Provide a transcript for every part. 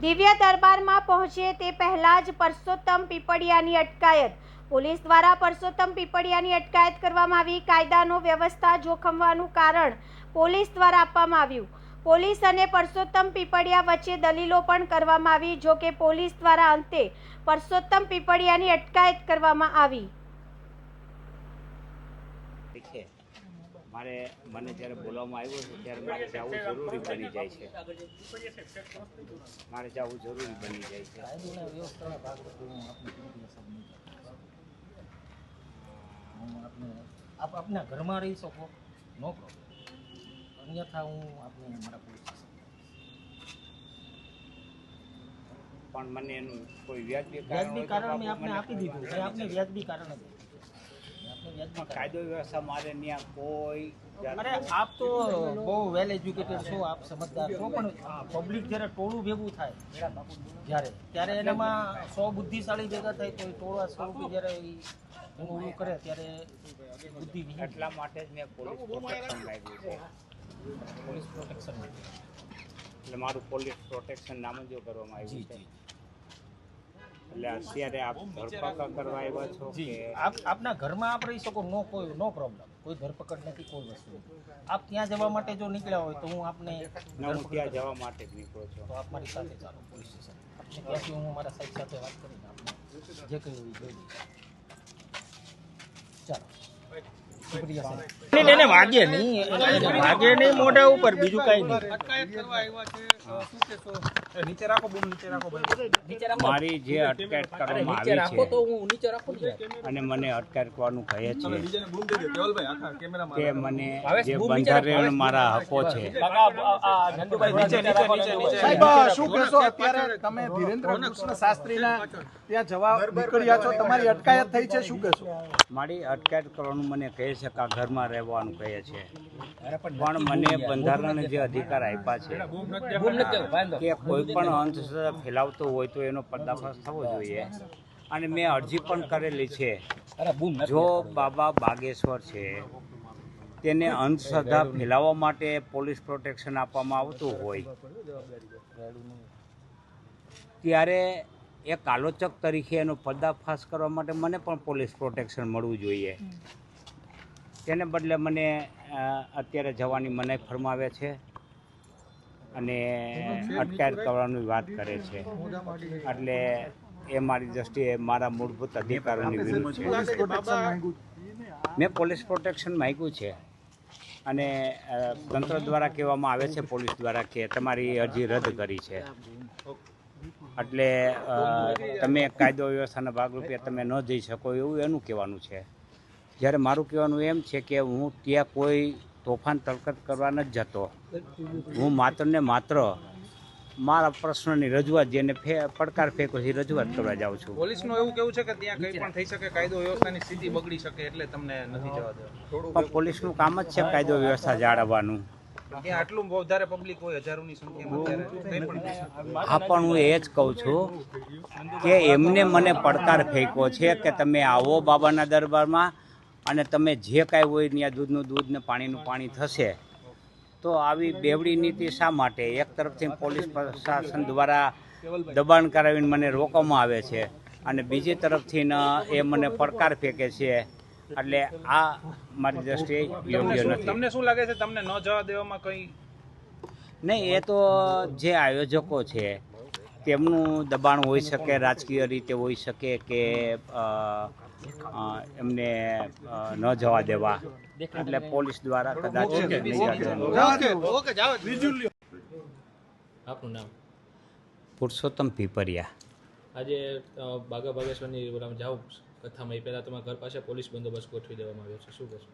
દિવ્ય દરબારમાં પહોંચે તે પહેલા જ પરસોત્તમ પીપળિયાની અટકાયત. પોલીસ દ્વારા પરસોત્તમ પીપળિયાની અટકાયત કરવામાં આવી. કાયદાનો વ્યવસ્થા જોખમવાનું કારણ પોલીસ દ્વારા આપવામાં આવ્યું. પોલીસ અને પરસોત્તમ પીપળિયા વચ્ચે દલીલો પણ કરવામાં આવી. જો કે પોલીસ દ્વારા અંતે પરસોત્તમ પીપળિયાની અટકાયત કરવામાં આવી. મને જ્યારે બોલાવવામાં આવ્યો છે ત્યારે મારે જવું જરૂરી બની જાય છે. આપ આપના ઘરમાં રહી શકો, નો પ્રોબ્લેમ. અન્યથા હું આપને મારા પોલીસ સ્ટેશન. પણ મને એનું કોઈ વ્યાજબી કારણ મેં આપને આપી દીધું. મેં આપને વ્યાજબી કારણ જ કાયદો વ્યવસ્થા મારે ત્યાં કોઈ. અરે આપ તો બહુ વેલ એજ્યુકેટેડ છો, આપ સમજદાર છો, પણ પબ્લિક જ્યારે ટોળું ભેગું થાય ત્યારે એનામાં 100 બુદ્ધિશાળી ભેગા થાય તો ટોળા સ્વરૂપે જ્યારે એનું ઓલું કરે ત્યારે બુદ્ધિ એટલા માટે જ મેં પોલીસ પ્રોટેક્શન લાગ્યું છે. પોલીસ પ્રોટેક્શન એટલે મારું પોલીસ પ્રોટેક્શન નામંજૂર કરવામાં આવ્યું છે. એટલે અત્યારે આપ ધરપકડ કરવા આવ્યા છો કે આપના ઘરમાં આપ રહી શકો, નો પ્રોબ્લેમ. કોઈ ધરપકડ નથી, કોઈ વસ્તુ. આપ ત્યાં જવા માટે જો નીકળ્યા હોય તો હું આપને હું ત્યાં જવા માટે જ નીકળો છું. તો આપ મારી સાથે ચાલો પોલીસ સ્ટેશન. આપને ત્યાંથી હું મારા સાહેબ સાથે વાત કરીને આપને જે કંઈ હોય જોઈ લઈશ. ચાલો. એને વાગે નહીં મોઢા ઉપર, બીજું કઈ નહીં. મારી જે અટકાયત કરવામાં આવી છે અને મને અટકાયત કરવાનું કહે છે કે મને જે બંધારણ મારા હકો છે. શું કહેશો? અત્યારે તમે ધીરેન્દ્ર કૃષ્ણ શાસ્ત્રીના ત્યાં જવા નીકળ્યા છો, તમારી અટકાયત થઈ છે, શું કહેશો? મારી અટકાયત કરવાનું મને કહે છે કે ઘરમાં રહેવાનું કહે છે, પણ મને બંધારણે જે અધિકાર આપ્યા છે કે કોઈ પણ અંધશ્રદ્ધા ફેલાવતો હોય તો એનો પર્દાફાશ થવો જોઈએ. અને મેં અરજી પણ કરેલી છે. જો બાબા બાગેશ્વર છે તેને અંધશ્રદ્ધા ફેલાવવા માટે પોલીસ પ્રોટેક્શન આપવામાં આવતું હોય ત્યારે એક આલોચક તરીકે એનો પર્દાફાશ કરવા માટે મને પણ પોલીસ પ્રોટેક્શન મળવું જોઈએ. તેને બદલે મને અત્યારે જવાની મનાઈ ફરમાવે છે અને અટકાયત કરવાની વાત કરે છે. એટલે એ મારી દ્રષ્ટિએ મારા મૂળભૂત અધિકારોની વિરુદ્ધ છે. મેં પોલીસ પ્રોટેક્શન માંગ્યું છે અને તંત્ર દ્વારા કહેવામાં આવે છે, પોલીસ દ્વારા, કે તમારી અરજી રદ કરી છે. એટલે તમે કાયદો વ્યવસ્થાના ભાગરૂપે તમે ન જઈ શકો એવું એનું કહેવાનું છે. જ્યારે મારું કહેવાનું એમ છે કે હું ત્યાં કોઈ તોફાન તરકત કરવા નથી જતો. હું માત્ર ને માત્ર મારા પ્રશ્નની રજૂઆત, જેને પડકાર ફેંકો છે, રજૂઆત કરવા જાઉં છું. પોલીસનું એવું કેવું છે કે ત્યાં કંઈ પણ થઈ શકે, કાયદો વ્યવસ્થાની સ્થિતિ બગડી શકે, એટલે તમને નથી જવા દેવા. પણ પોલીસનું કામ જ છે કાયદો વ્યવસ્થા જાળવવાનું. ત્યાં આટલું વધારે પબ્લિક હોય, હજારોની સંખ્યામાં, ત્યારે કંઈ પણ થઈ શકે. હા, પણ હું એ જ કહું છું કે એમને મને પડકાર ફેંક્યો છે કે તમે આવો બાબાના દરબારમાં અને તમે જે કાંઈ હોય ત્યાં દૂધનું દૂધ ને પાણીનું પાણી થશે. તો આવી બેવડી નીતિ શા માટે? એક તરફથી પોલીસ પ્રશાસન દ્વારા દબાણ કરાવીને મને રોકવામાં આવે છે અને બીજી તરફથી એ મને પડકાર ફેંકે છે. એટલે આ મારી દ્રષ્ટિએ યોગ્ય નથી. તમને શું લાગે છે, તમને ન જવા દેવામાં કંઈ? નહીં, એ તો જે આયોજકો છે તેમનું દબાણ હોઈ શકે, રાજકીય રીતે હોઈ શકે કે એમને ન જવા દેવા. એટલે પોલીસ દ્વારા કદાચ આપનું નામ? પુરુષોત્તમ પીપળિયા. આજે બાગા બાગેશ્વરની ઓલામાં જાઓ કથામાં, એ પહેલાં તમારા ઘર પાસે પોલીસ બંદોબસ્ત ગોઠવી દેવામાં આવ્યો છે, શું કહેશો?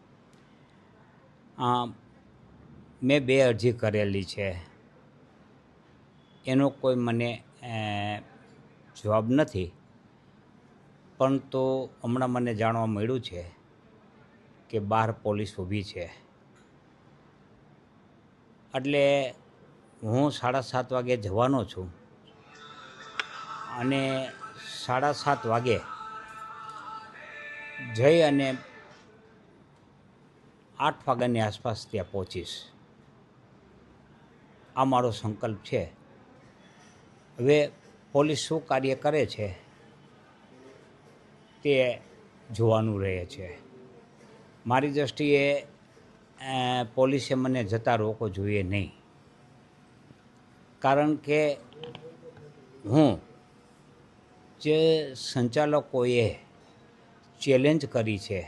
મેં 2 અરજી કરેલી છે, એનો કોઈ મને જવાબ નથી. પરંતુ હમણાં મને જાણવા મળ્યું છે કે બહાર પોલીસ ઊભી છે. એટલે હું 7:30 વાગે જવાનો છું અને 7:30 વાગે જઈ અને 8 વાગ્યાની આસપાસ ત્યાં પહોંચીશ. આ મારો સંકલ્પ છે. હવે પોલીસ શું કાર્ય કરે છે તે જોવાનું રહે છે. મારી દૃષ્ટિએ પોલીસે મને જતા રોકવો જોઈએ નહીં, કારણ કે હું જે સંચાલકોએ ચેલેન્જ કરી છે,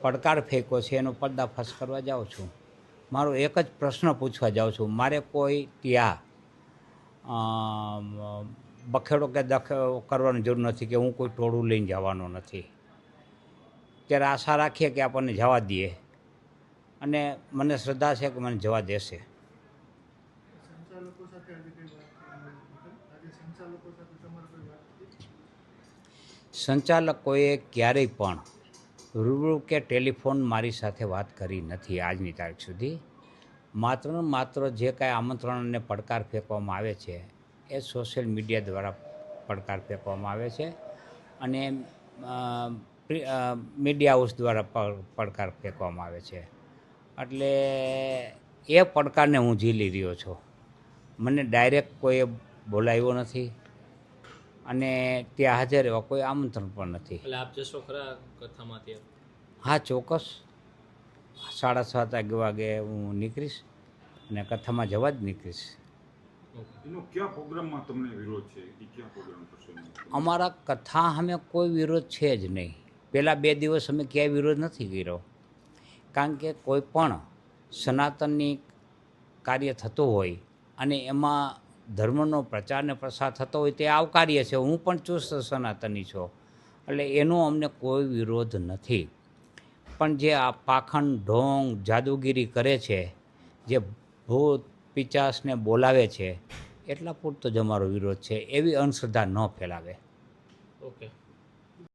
પડકાર ફેંક્યો છે, એનો પર્દાફાશ કરવા જાઉં છું. મારો એક જ પ્રશ્ન પૂછવા જાઉં છું. મારે કોઈ ત્યાં બખેડો કે દખેડો કરવાની જરૂર નથી કે હું કોઈ ટોળું લઈને જવાનો નથી. ત્યારે આશા રાખીએ કે આપણને જવા દઈએ, અને મને શ્રદ્ધા છે કે મને જવા દેશે. સંચાલકોએ ક્યારેય પણ રૂબરૂ કે ટેલિફોન મારી સાથે વાત કરી નથી આજની તારીખ સુધી. માત્ર ને માત્ર જે કાંઈ આમંત્રણ અને પડકાર ફેંકવામાં આવે છે એ સોશિયલ મીડિયા દ્વારા પડકાર ફેંકવામાં આવે છે, અને મીડિયા હાઉસ દ્વારા પડકાર ફેંકવામાં આવે છે. એટલે એ પડકારને હું ઝીલી રહ્યો છું. મને ડાયરેક્ટ કોઈએ બોલાવ્યો નથી, અને ત્યાં હાજર એવા કોઈ આમંત્રણ પણ નથી. એટલે આપ જશો ખરા કથામાંથી? હા, ચોક્કસ. 7:30 વાગે હું નીકળીશ અને કથામાં જવા જ નીકળીશ. એનો કયા પ્રોગ્રામમાં તમને વિરોધ છે? એ કયા પ્રોગ્રામ કરશો? અમારા કથા સામે કોઈ વિરોધ છે જ નહીં. પહેલાં 2 દિવસ અમે ક્યાંય વિરોધ નથી કર્યો, કારણ કે કોઈ પણ સનાતનની કાર્ય થતું હોય અને એમાં ધર્મનો પ્રચાર ને પ્રસાર થતો હોય તે આવકાર્ય છે. હું પણ ચુસ્ત સનાતની છું, એટલે એનો અમને કોઈ વિરોધ નથી. પણ જે આ પાખંડ, ઢોંગ, જાદુગીરી કરે છે, જે ભૂત પિચાસને બોલાવે છે, એટલા પૂરતો જ અમારો વિરોધ છે. એવી અંધશ્રદ્ધા ન ફેલાવે. ઓકે.